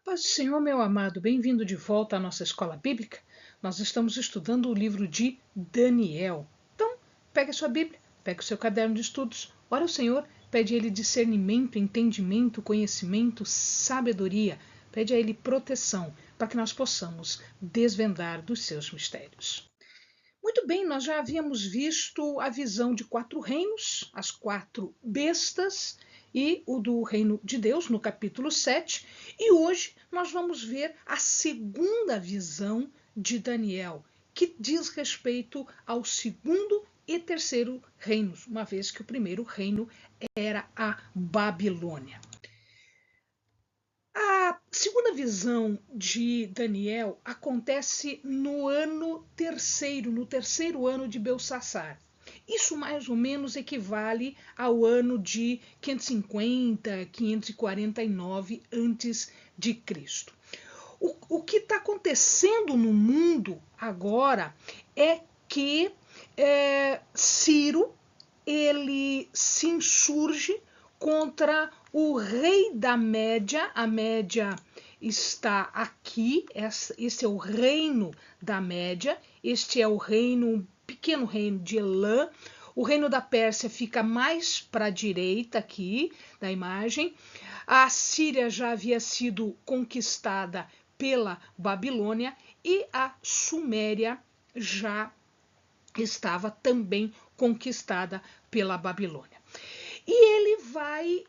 Paz do Senhor, meu amado, bem-vindo de volta à nossa escola bíblica. Nós estamos estudando o livro de Daniel. Então, pegue a sua Bíblia, pegue o seu caderno de estudos, ora ao Senhor, pede a Ele discernimento, entendimento, conhecimento, sabedoria, pede a Ele proteção, para que nós possamos desvendar dos seus mistérios. Muito bem, nós já havíamos visto a visão de 4 reinos, as 4 bestas e o do reino de Deus, no capítulo 7, e hoje nós vamos ver a segunda visão de Daniel, que diz respeito ao segundo e terceiro reinos, uma vez que o primeiro reino era a Babilônia. A segunda visão de Daniel acontece no terceiro ano de Belsassar. Isso mais ou menos equivale ao ano de 550, 549 antes de Cristo. O que está acontecendo no mundo agora é que Ciro ele se insurge contra o rei da Média. A Média está aqui, esse é o reino da Média, este é o reino, um pequeno reino de Elã. O reino da Pérsia fica mais para a direita aqui da imagem. A Síria já havia sido conquistada pela Babilônia e a Suméria já estava também conquistada pela Babilônia. E ele vai,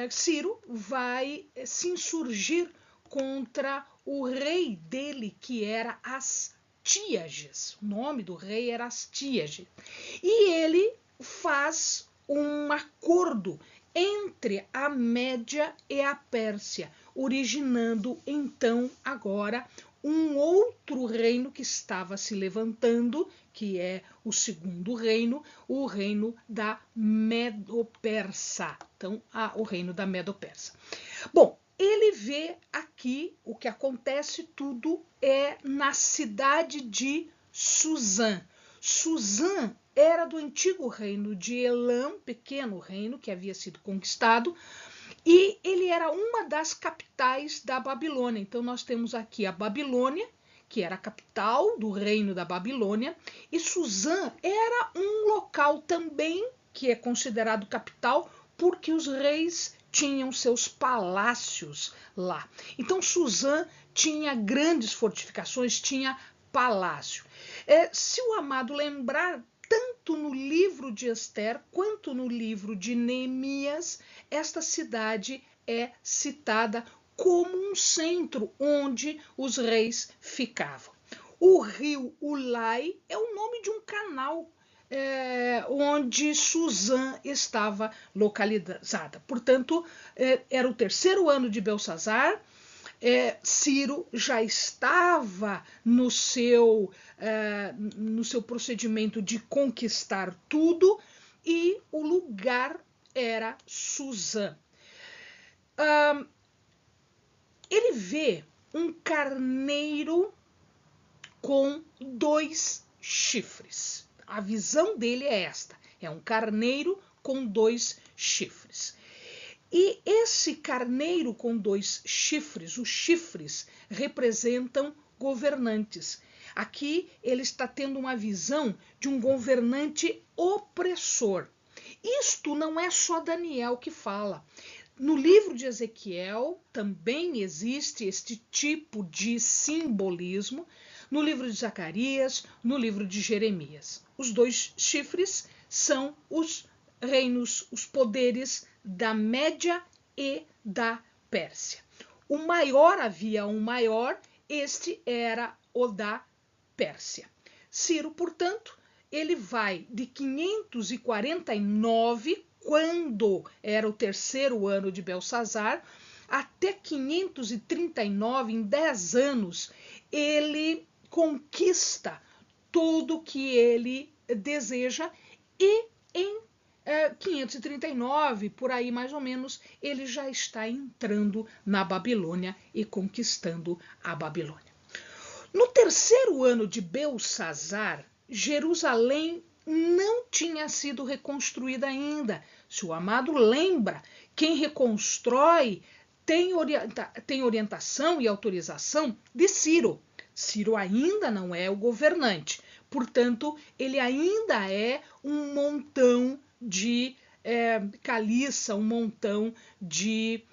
Ciro vai se insurgir contra o rei dele, que era Astíages. O nome do rei era Astíages. E ele faz um acordo entre a Média e a Pérsia, originando então agora um outro reino que estava se levantando, que é o segundo reino, o reino da Medo-Persa. Então, o reino da Medo-Persa. Bom, ele vê aqui o que acontece, tudo é na cidade de Suzã. Suzã era do antigo reino de Elam, pequeno reino que havia sido conquistado, e ele era uma das capitais da Babilônia. Então nós temos aqui a Babilônia, que era a capital do reino da Babilônia, e Suzã era um local também que é considerado capital porque os reis tinham seus palácios lá. Então Suzã tinha grandes fortificações, tinha palácio. Se o amado lembrar, tanto no livro de Ester quanto no livro de Neemias, esta cidade é citada como um centro onde os reis ficavam. O rio Ulai é o nome de um canal onde Suzã estava localizada. Portanto, era o terceiro ano de Belsassar. Ciro já estava no seu procedimento de conquistar tudo e o lugar era Suzã. Ele vê um carneiro com 2 chifres. A visão dele é esta: é um carneiro com 2 chifres. E esse carneiro com 2 chifres, os chifres representam governantes. Aqui ele está tendo uma visão de um governante opressor. Isto não é só Daniel que fala. No livro de Ezequiel também existe este tipo de simbolismo. No livro de Zacarias, no livro de Jeremias. Os 2 chifres são os reinos, os poderes da Média e da Pérsia. Havia um maior, este era o da Pérsia. Ciro, portanto, ele vai de 549, quando era o terceiro ano de Belsassar, até 539, em 10 anos, ele conquista tudo que ele deseja e em 539, por aí mais ou menos, ele já está entrando na Babilônia e conquistando a Babilônia. No terceiro ano de Belsassar, Jerusalém não tinha sido reconstruída ainda. Se o amado lembra, quem reconstrói tem orientação e autorização de Ciro. Ciro ainda não é o governante, portanto, ele ainda é um montão de caliça, um montão de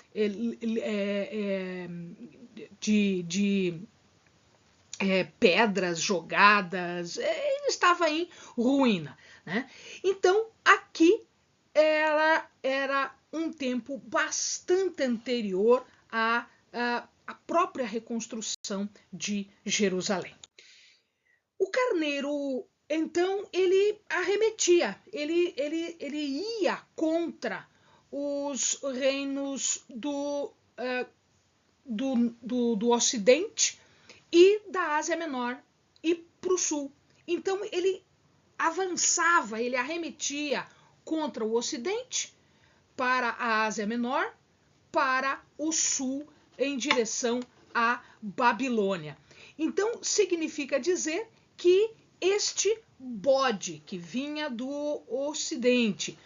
pedras jogadas, ele estava em ruína, né? Então, aqui era um tempo bastante anterior à própria reconstrução de Jerusalém. O carneiro, então, ele arremetia, ele ia contra os reinos do Ocidente e da Ásia Menor e para o Sul. Então, ele avançava, ele arremetia contra o Ocidente, para a Ásia Menor, para o Sul, em direção à Babilônia. Então, significa dizer que este bode que vinha do Ocidente,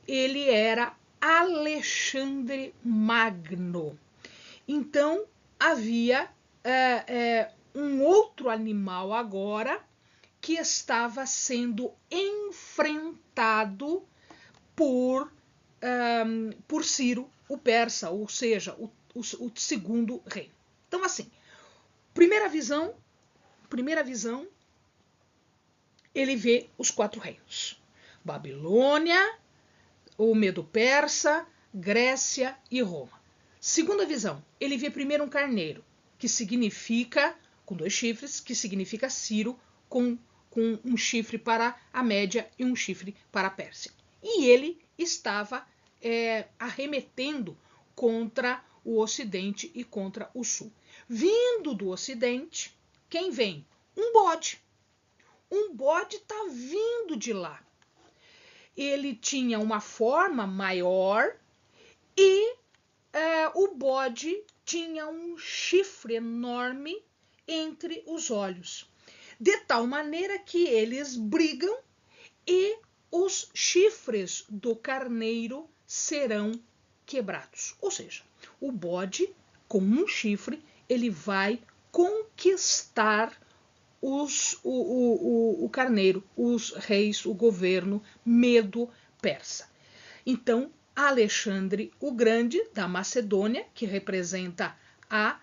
ele era Alexandre Magno. Então, havia um outro animal agora que estava sendo enfrentado por Ciro, o persa, ou seja, o segundo rei. Então, assim, primeira visão, ele vê os 4 reinos: Babilônia, o Medo-Persa, Grécia e Roma. Segunda visão, ele vê primeiro um carneiro, que significa, com 2 chifres, que significa Ciro, com um chifre para a Média e um chifre para a Pérsia. E ele estava arremetendo contra o Ocidente e contra o Sul. Vindo do Ocidente, quem vem? Um bode. Um bode está vindo de lá. Ele tinha uma forma maior e o bode tinha um chifre enorme entre os olhos, de tal maneira que eles brigam e os chifres do carneiro serão quebrados. Ou seja, o bode, com um chifre, ele vai conquistar o carneiro, os reis, o governo medo-persa. Então, Alexandre o Grande, da Macedônia, que representa a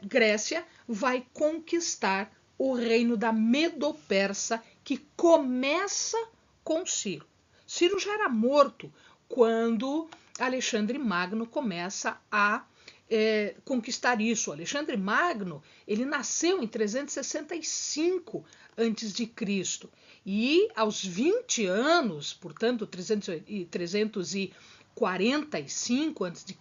Grécia, vai conquistar o reino da Medo-Persa, que começa com Ciro. Ciro já era morto quando Alexandre Magno começa a conquistar isso. Alexandre Magno, ele nasceu em 365 a.C. e aos 20 anos, portanto 345 a.C.,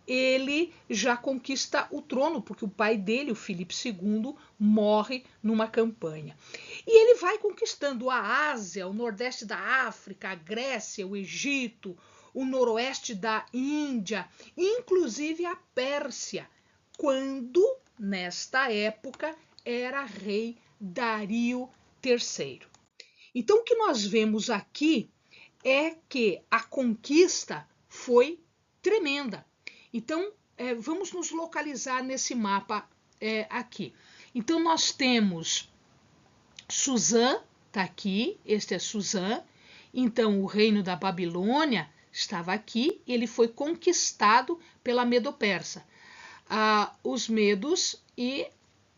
ele já conquista o trono, porque o pai dele, o Filipe II, morre numa campanha. E ele vai conquistando a Ásia, o nordeste da África, a Grécia, o Egito, o noroeste da Índia, inclusive a Pérsia, quando, nesta época, era rei Dario III. Então, o que nós vemos aqui é que a conquista foi tremenda. Então, vamos nos localizar nesse mapa aqui. Então, nós temos Suzã, está aqui, este é Suzã. Então, o reino da Babilônia estava aqui, ele foi conquistado pela Medo-Persa, os Medos e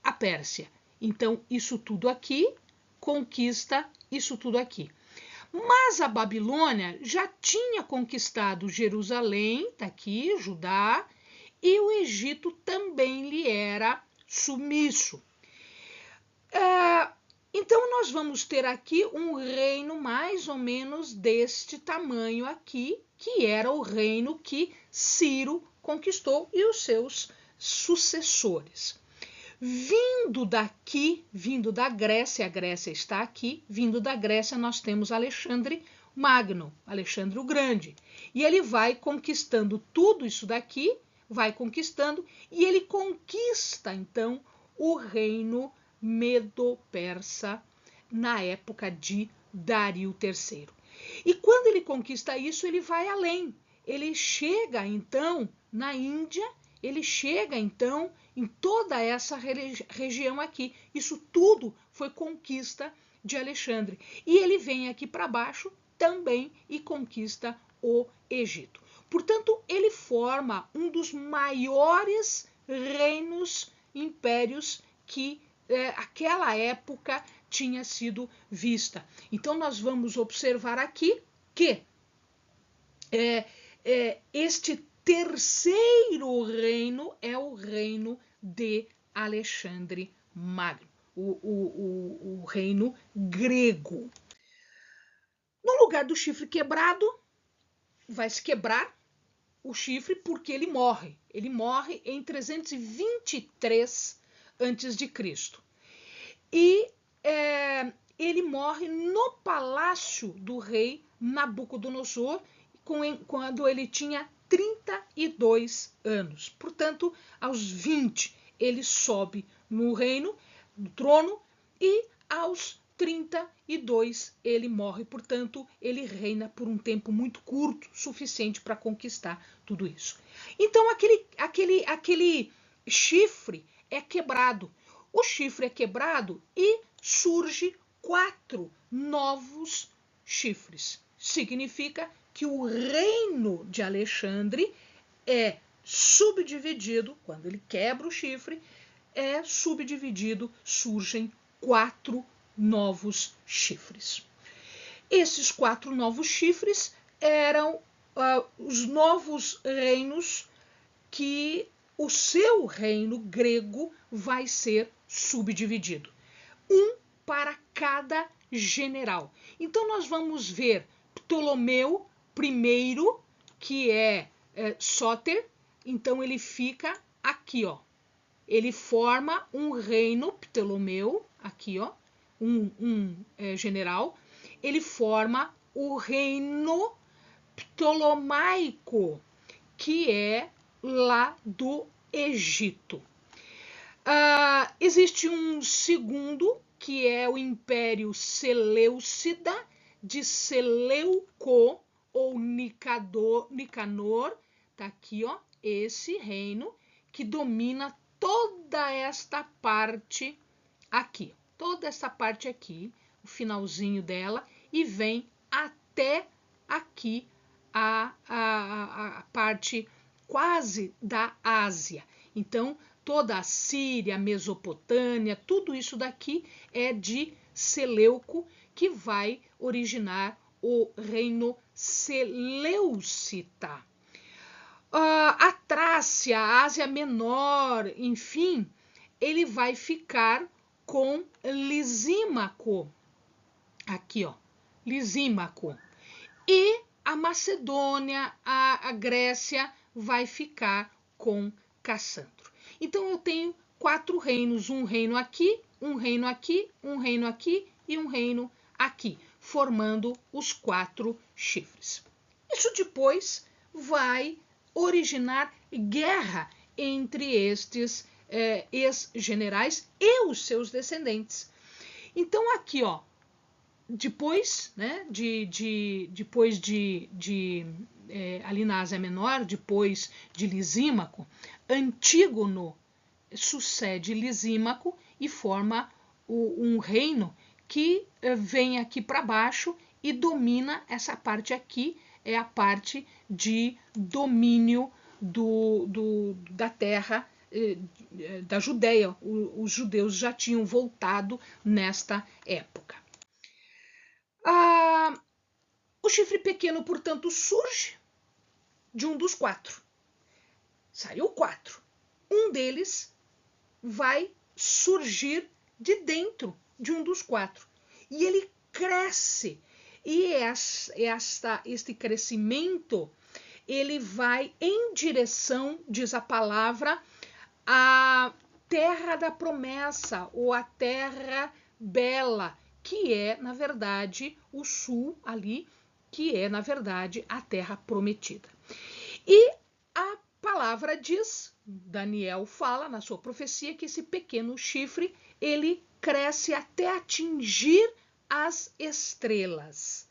a Pérsia. Então, isso tudo aqui conquista isso tudo aqui. Mas a Babilônia já tinha conquistado Jerusalém, está aqui, Judá, e o Egito também lhe era submisso. Então, nós vamos ter aqui um reino mais ou menos deste tamanho aqui, que era o reino que Ciro conquistou e os seus sucessores. Vindo daqui, vindo da Grécia, a Grécia está aqui, vindo da Grécia nós temos Alexandre Magno, Alexandre o Grande. E ele vai conquistando tudo isso daqui, vai conquistando, e ele conquista, então, o reino medo-persa na época de Dario III. E quando ele conquista isso, ele vai além. Ele chega, então, na Índia ele chega então em toda essa região aqui. Isso tudo foi conquista de Alexandre. E ele vem aqui para baixo também e conquista o Egito. Portanto, ele forma um dos maiores reinos, impérios que aquela época tinha sido vista. Então, nós vamos observar aqui que este terceiro reino é o reino de Alexandre Magno, o reino grego. No lugar do chifre quebrado, vai se quebrar o chifre porque ele morre. Ele morre em 323 a.C. E ele morre no palácio do rei Nabucodonosor, quando ele tinha 32 anos. Portanto, aos 20 ele sobe no trono, e aos 32 ele morre. Portanto, ele reina por um tempo muito curto, suficiente para conquistar tudo isso. Então, aquele chifre é quebrado. O chifre é quebrado e surge 4 novos chifres. Significa que o reino de Alexandre é subdividido, quando ele quebra o chifre, é subdividido, surgem 4 novos chifres. Esses 4 novos chifres eram os novos reinos que o seu reino grego vai ser subdividido. Um para cada general. Então, nós vamos ver Ptolomeu I, que é Sóter. Então, ele fica aqui, ó. Ele forma um reino, Ptolomeu, aqui, ó, general. Ele forma o reino ptolomaico, que é lá do Egito. Existe um segundo, que é o Império Seleucida, de Seleuco ou Nicanor, tá aqui, ó, esse reino que domina toda esta parte aqui, o finalzinho dela, e vem até aqui a parte quase da Ásia. Então, toda a Síria, a Mesopotâmia, tudo isso daqui é de Seleuco, que vai originar o reino Seleucida. A Trácia, a Ásia Menor, enfim, ele vai ficar com Lisímaco. Aqui, ó, Lisímaco. E a Macedônia, a Grécia, vai ficar com Cassandro. Então, eu tenho 4 reinos, um reino aqui, um reino aqui, um reino aqui e um reino aqui, formando os 4 chifres. Isso depois vai originar guerra entre estes ex-generais e os seus descendentes. Então, aqui, ó, depois, né, ali na Ásia Menor, depois de Lisímaco, Antígono sucede Lisímaco e forma um reino que vem aqui para baixo e domina essa parte aqui, é a parte de domínio da terra da Judéia. Os judeus já tinham voltado nesta época. O chifre pequeno, portanto, surge de um dos 4. Saiu 4. Um deles vai surgir de dentro de um dos 4. E ele cresce. E este crescimento, ele vai em direção, diz a palavra, à terra da promessa, ou à terra bela, que é, na verdade, o sul ali, que é, na verdade, a terra prometida. E a palavra diz, Daniel fala na sua profecia, que esse pequeno chifre, ele cresce até atingir as estrelas.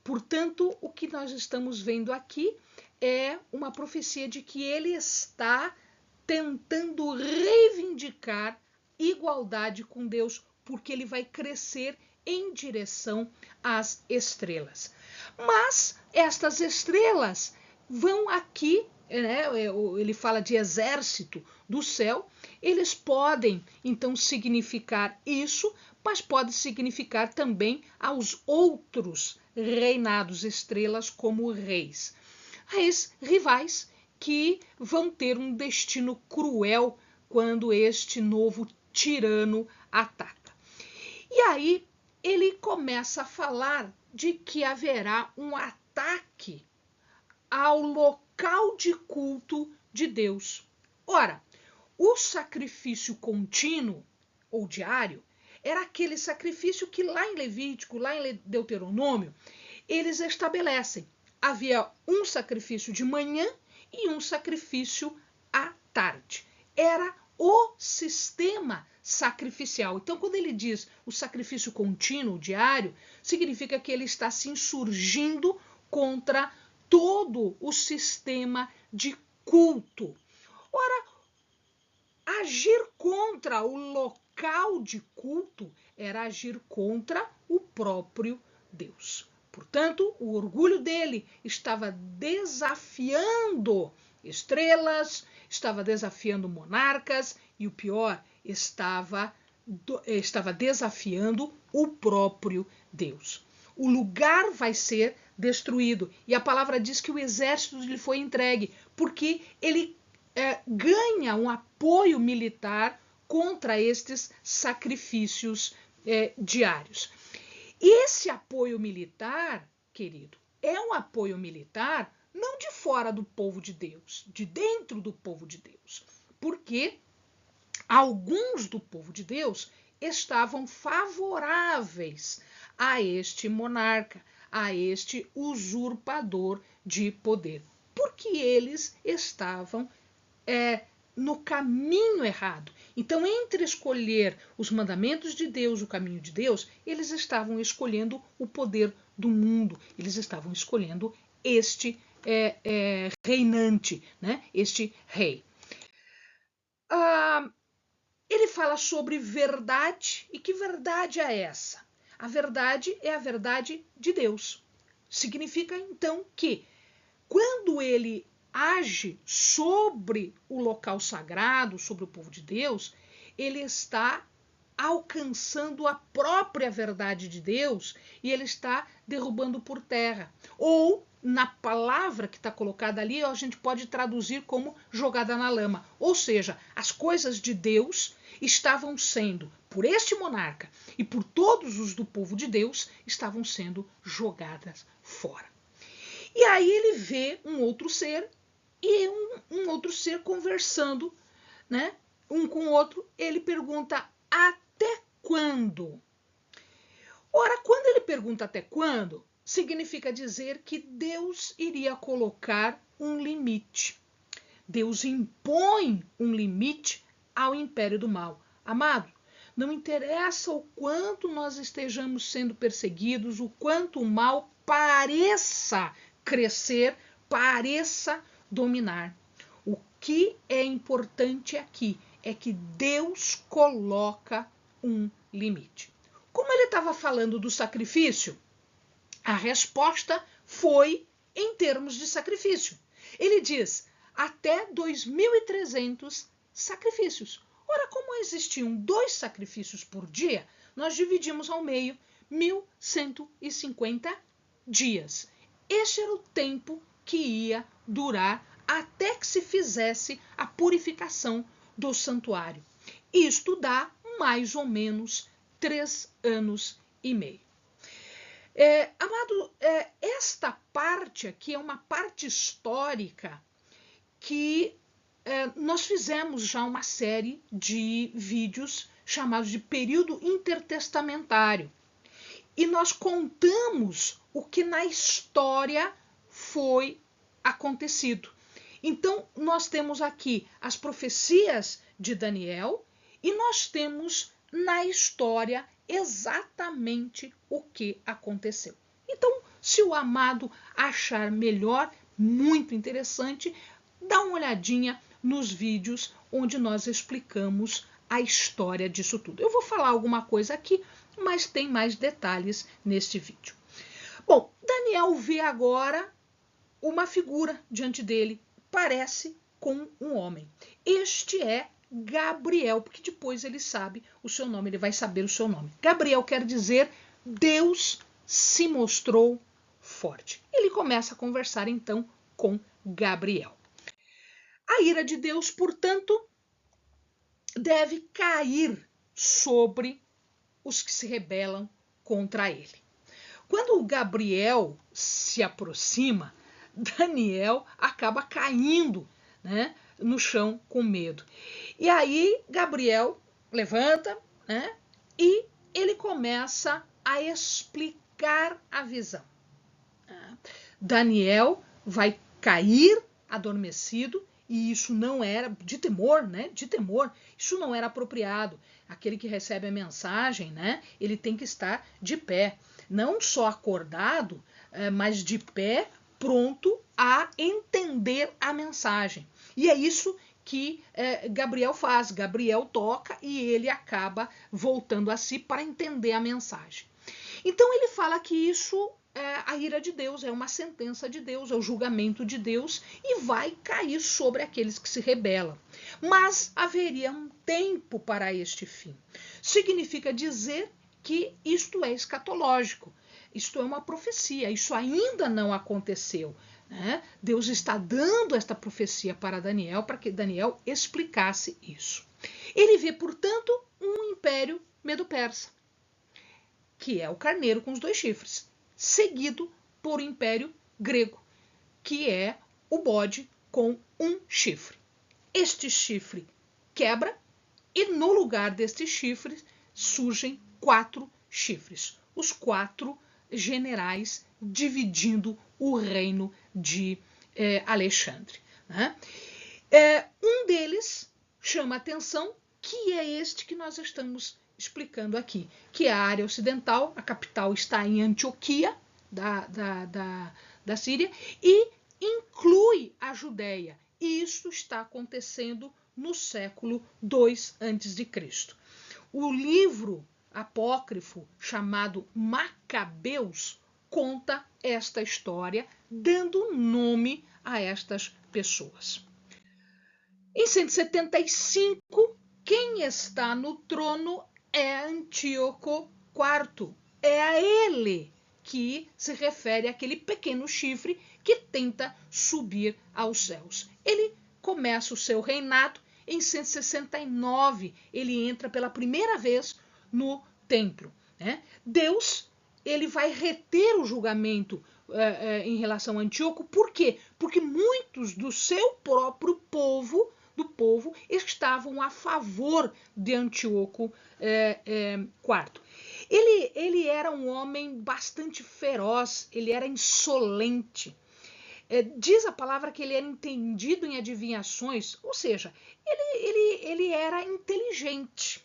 Portanto, o que nós estamos vendo aqui é uma profecia de que ele está tentando reivindicar igualdade com Deus, porque ele vai crescer em direção às estrelas. Mas estas estrelas vão aqui, né, ele fala de exército do céu, eles podem então significar isso, mas pode significar também aos outros reinados estrelas como reis. Reis rivais que vão ter um destino cruel quando este novo tirano ataca. E aí ele começa a falar de que haverá um ataque ao local de culto de Deus. Ora, o sacrifício contínuo ou diário era aquele sacrifício que lá em Levítico, lá em Deuteronômio, eles estabelecem. Havia um sacrifício de manhã e um sacrifício à tarde. Era o sistema sacrificial. Então, quando ele diz o sacrifício contínuo, diário, significa que ele está se insurgindo contra todo o sistema de culto. Ora, agir contra o local de culto era agir contra o próprio Deus. Portanto, o orgulho dele estava desafiando estrelas, estava desafiando monarcas e o pior, estava desafiando o próprio Deus. O lugar vai ser destruído e a palavra diz que o exército lhe foi entregue porque ele ganha um apoio militar contra estes sacrifícios diários. E esse apoio militar, querido, é um apoio militar não de fora do povo de Deus, de dentro do povo de Deus, porque alguns do povo de Deus estavam favoráveis a este monarca, a este usurpador de poder, porque eles estavam no caminho errado. Então, entre escolher os mandamentos de Deus, o caminho de Deus, eles estavam escolhendo o poder do mundo, eles estavam escolhendo este reinante, né? Este rei. Ele fala sobre verdade, e que verdade é essa? A verdade é a verdade de Deus. Significa, então, que quando ele age sobre o local sagrado, sobre o povo de Deus, ele está alcançando a própria verdade de Deus e ele está derrubando por terra. Ou, na palavra que está colocada ali, a gente pode traduzir como jogada na lama. Ou seja, as coisas de Deus estavam sendo, por este monarca e por todos os do povo de Deus, estavam sendo jogadas fora. E aí ele vê um outro ser e um outro ser conversando, né? Um com o outro. Ele pergunta, até quando? Ora, quando ele pergunta até quando, significa dizer que Deus iria colocar um limite. Deus impõe um limite ao império do mal. Amado, não interessa o quanto nós estejamos sendo perseguidos, o quanto o mal pareça crescer, pareça dominar. O que é importante aqui é que Deus coloca um limite. Como ele estava falando do sacrifício, a resposta foi em termos de sacrifício. Ele diz até 2.300 sacrifícios. Ora, como existiam 2 sacrifícios por dia, nós dividimos ao meio 1.150 dias. Este era o tempo que ia durar até que se fizesse a purificação do santuário. Isto dá mais ou menos 3 anos e meio. Amado, esta parte aqui é uma parte histórica que nós fizemos já uma série de vídeos chamados de período intertestamentário. E nós contamos o que na história foi acontecido. Então, nós temos aqui as profecias de Daniel e nós temos na história exatamente o que aconteceu. Então, se o amado achar melhor, muito interessante, dá uma olhadinha nos vídeos onde nós explicamos a história disso tudo. Eu vou falar alguma coisa aqui, mas tem mais detalhes neste vídeo. Bom, Daniel vê agora uma figura diante dele, parece com um homem. Este é Gabriel, porque depois ele sabe o seu nome, ele vai saber o seu nome. Gabriel quer dizer Deus se mostrou forte. Ele começa a conversar então com Gabriel. A ira de Deus, portanto, deve cair sobre os que se rebelam contra ele. Quando o Gabriel se aproxima, Daniel acaba caindo, né, no chão com medo. E aí Gabriel levanta, né, e ele começa a explicar a visão. Daniel vai cair adormecido, e isso não era de temor, né? De temor, isso não era apropriado. Aquele que recebe a mensagem, né? Ele tem que estar de pé, não só acordado, mas de pé, pronto a entender a mensagem. E é isso que Gabriel faz. Gabriel toca e ele acaba voltando a si para entender a mensagem. Então ele fala que isso é a ira de Deus, é uma sentença de Deus, é o julgamento de Deus e vai cair sobre aqueles que se rebelam. Mas haveria um tempo para este fim. Significa dizer que isto é escatológico, isto é uma profecia, isso ainda não aconteceu. Né? Deus está dando esta profecia para Daniel, para que Daniel explicasse isso. Ele vê, portanto, um império medo-persa, que é o carneiro com os 2 chifres, seguido por o império grego, que é o bode com 1 chifre. Este chifre quebra e no lugar destes chifres surgem 4 chifres, os 4 generais dividindo o reino de Alexandre. Né? Um deles chama a atenção, que é este que nós estamos explicando aqui, que é a área ocidental, a capital está em Antioquia, da Síria, e inclui a Judéia. E isso está acontecendo no século II a.C. O livro apócrifo chamado Macabeus conta esta história, dando nome a estas pessoas. Em 175, quem está no trono é Antíoco IV. É a ele que se refere àquele pequeno chifre que tenta subir aos céus. Ele começa o seu reinado em 169. Ele entra pela primeira vez no templo. Né? Deus ele vai reter o julgamento em relação a Antíoco. Por quê? Porque muitos do seu próprio povo estavam a favor de Antíoco IV. Ele era um homem bastante feroz, ele era insolente. Diz a palavra que ele era entendido em adivinhações, ou seja, ele era inteligente.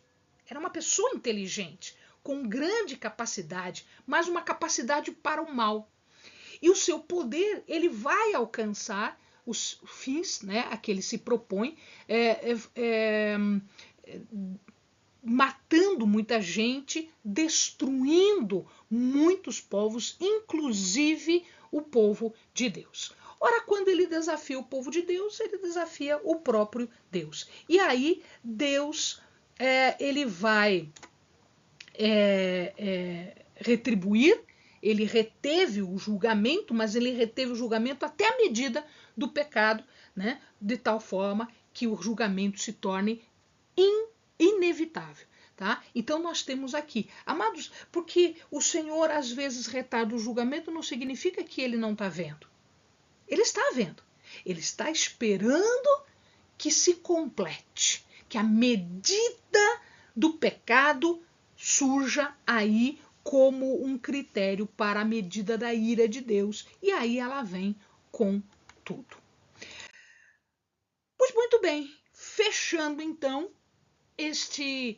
Era uma pessoa inteligente, com grande capacidade, mas uma capacidade para o mal. E o seu poder ele vai alcançar os fins, né, a que ele se propõe, matando muita gente, destruindo muitos povos, inclusive o povo de Deus. Ora, quando ele desafia o povo de Deus, ele desafia o próprio Deus. E aí Deus ele vai retribuir. Ele reteve o julgamento, mas ele reteve o julgamento até a medida do pecado, né? De tal forma que o julgamento se torne inevitável. Tá? Então nós temos aqui, amados, porque o Senhor às vezes retarda o julgamento não significa que ele não está vendo. Ele está vendo. Ele está esperando que se complete, que a medida do pecado surja aí como um critério para a medida da ira de Deus. E aí ela vem com tudo. Pois muito bem, fechando então este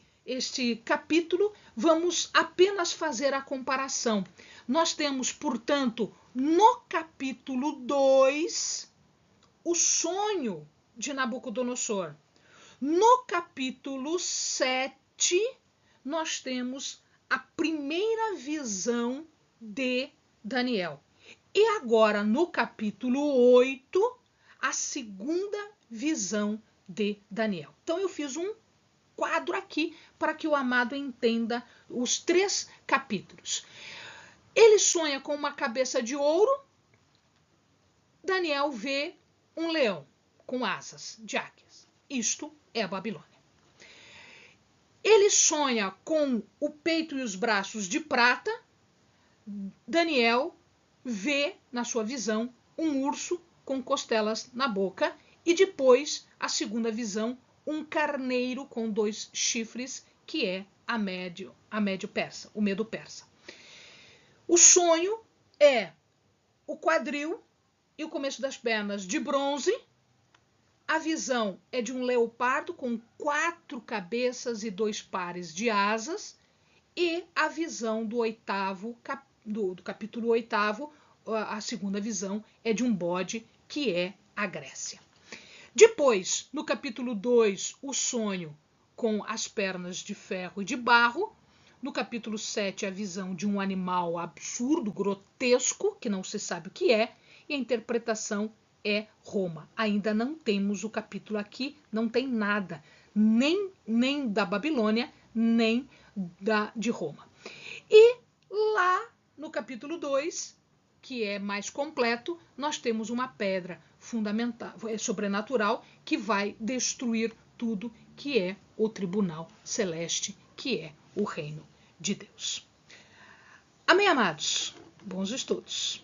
capítulo, vamos apenas fazer a comparação. Nós temos, portanto, no capítulo 2, o sonho de Nabucodonosor. No capítulo 7, nós temos a primeira visão de Daniel. E agora, no capítulo 8, a segunda visão de Daniel. Então, eu fiz um quadro aqui para que o amado entenda os 3 capítulos. Ele sonha com uma cabeça de ouro. Daniel vê um leão com asas de águias. Isto é a Babilônia. Ele sonha com o peito e os braços de prata. Daniel vê, na sua visão, um urso com costelas na boca. E depois, a segunda visão, um carneiro com 2 chifres, que é a médio persa, o medo persa. O sonho é o quadril e o começo das pernas de bronze. A visão é de um leopardo com 4 cabeças e 2 pares de asas. E a visão do capítulo 8º, a segunda visão, é de um bode, que é a Grécia. Depois, no capítulo 2, o sonho com as pernas de ferro e de barro. No capítulo 7, a visão de um animal absurdo, grotesco, que não se sabe o que é. E a interpretação é Roma. Ainda não temos o capítulo aqui, não tem nada, nem da Babilônia, nem de Roma. E lá no capítulo 2, que é mais completo, nós temos uma pedra fundamental, sobrenatural, que vai destruir tudo, que é o tribunal celeste, que é o reino de Deus. Amém, amados? Bons estudos.